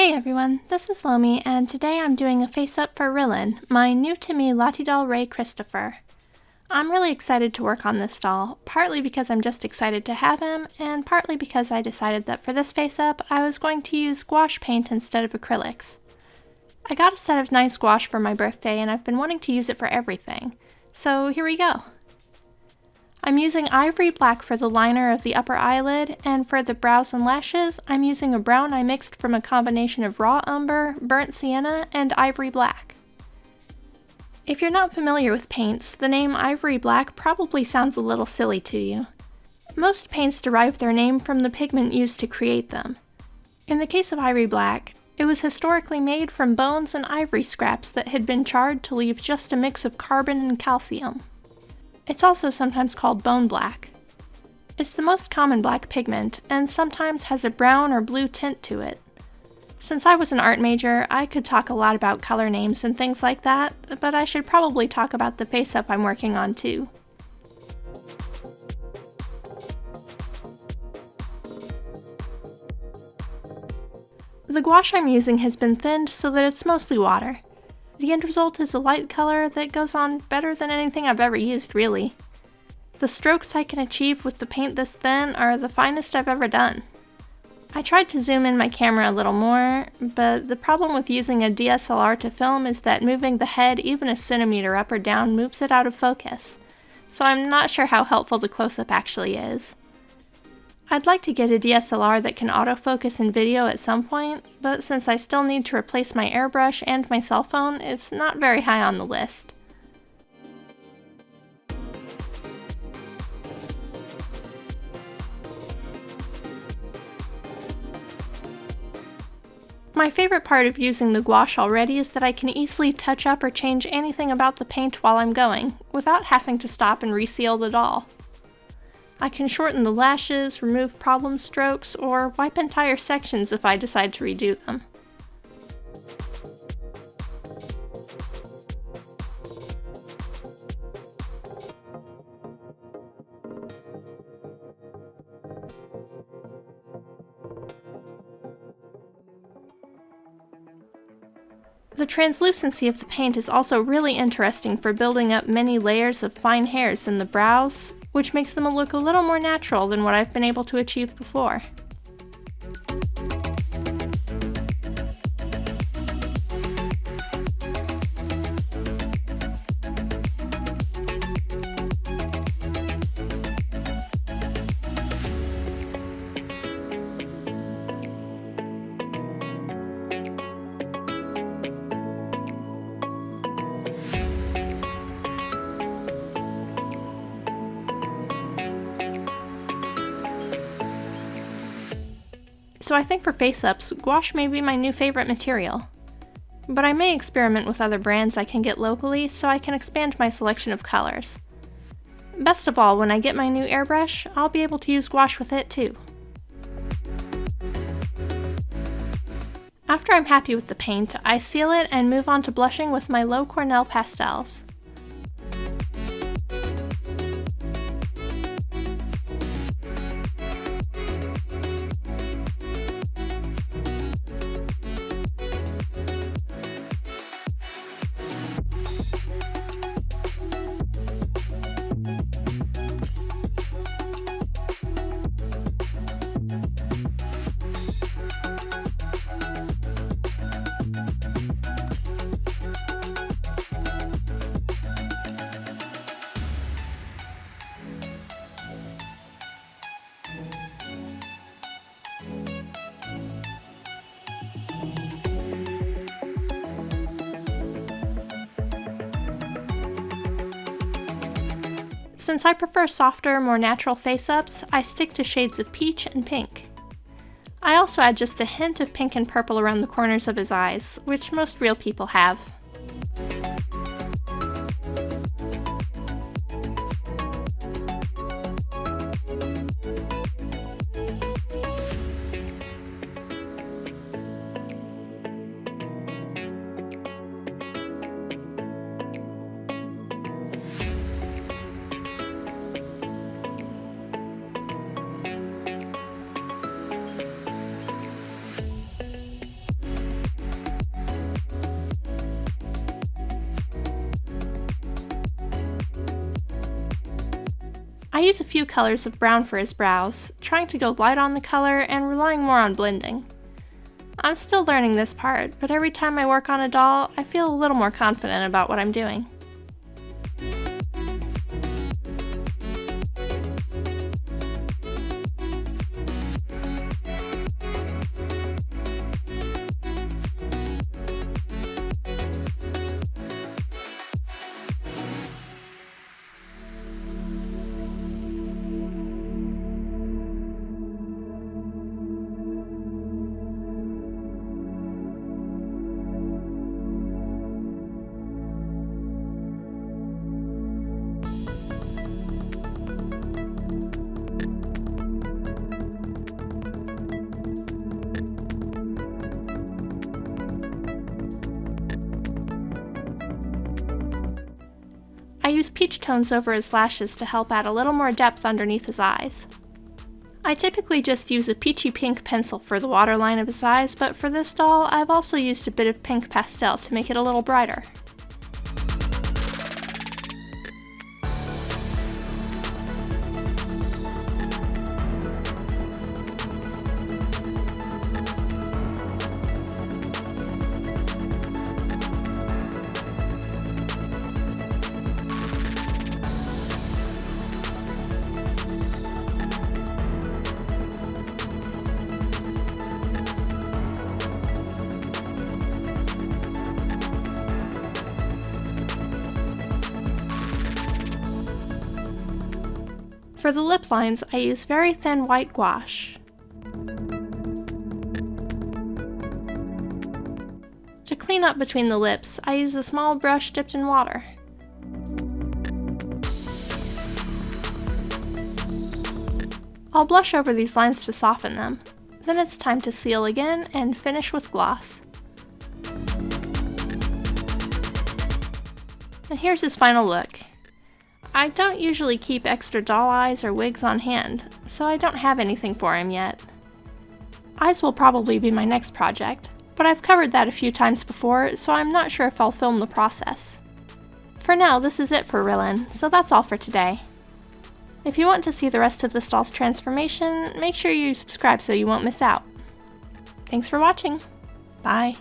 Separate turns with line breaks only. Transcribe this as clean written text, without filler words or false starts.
Hey everyone, this is Lomi, and today I'm doing a face-up for Rhyllyn, my new-to-me Latidoll Rei Cristopher. I'm really excited to work on this doll, partly because I'm just excited to have him, and partly because I decided that for this face-up I was going to use gouache paint instead of acrylics. I got a set of nice gouache for my birthday and I've been wanting to use it for everything, so here we go. I'm using ivory black for the liner of the upper eyelid, and for the brows and lashes, I'm using a brown I mixed from a combination of raw umber, burnt sienna, and ivory black. If you're not familiar with paints, the name ivory black probably sounds a little silly to you. Most paints derive their name from the pigment used to create them. In the case of ivory black, it was historically made from bones and ivory scraps that had been charred to leave just a mix of carbon and calcium. It's also sometimes called bone black. It's the most common black pigment, and sometimes has a brown or blue tint to it. Since I was an art major, I could talk a lot about color names and things like that, but I should probably talk about the face-up I'm working on too. The gouache I'm using has been thinned so that it's mostly water. The end result is a light color that goes on better than anything I've ever used, really. The strokes I can achieve with the paint this thin are the finest I've ever done. I tried to zoom in my camera a little more, but the problem with using a DSLR to film is that moving the head even a centimeter up or down moves it out of focus, so I'm not sure how helpful the close-up actually is. I'd like to get a DSLR that can autofocus in video at some point, but since I still need to replace my airbrush and my cell phone, it's not very high on the list. My favorite part of using the gouache already is that I can easily touch up or change anything about the paint while I'm going, without having to stop and reseal the doll. I can shorten the lashes, remove problem strokes, or wipe entire sections if I decide to redo them. The translucency of the paint is also really interesting for building up many layers of fine hairs in the brows, which makes them look a little more natural than what I've been able to achieve before. So I think for face-ups, gouache may be my new favorite material. But I may experiment with other brands I can get locally so I can expand my selection of colors. Best of all, when I get my new airbrush, I'll be able to use gouache with it too. After I'm happy with the paint, I seal it and move on to blushing with my low Cornell pastels. Since I prefer softer, more natural face-ups, I stick to shades of peach and pink. I also add just a hint of pink and purple around the corners of his eyes, which most real people have. I use a few colors of brown for his brows, trying to go light on the color and relying more on blending. I'm still learning this part, but every time I work on a doll, I feel a little more confident about what I'm doing. I use peach tones over his lashes to help add a little more depth underneath his eyes. I typically just use a peachy pink pencil for the waterline of his eyes, but for this doll, I've also used a bit of pink pastel to make it a little brighter. For the lip lines, I use very thin white gouache. To clean up between the lips, I use a small brush dipped in water. I'll blush over these lines to soften them. Then it's time to seal again and finish with gloss. And here's his final look. I don't usually keep extra doll eyes or wigs on hand, so I don't have anything for him yet. Eyes will probably be my next project, but I've covered that a few times before, so I'm not sure if I'll film the process. For now, this is it for Rhyllyn, so that's all for today. If you want to see the rest of this doll's transformation, make sure you subscribe so you won't miss out. Thanks for watching. Bye.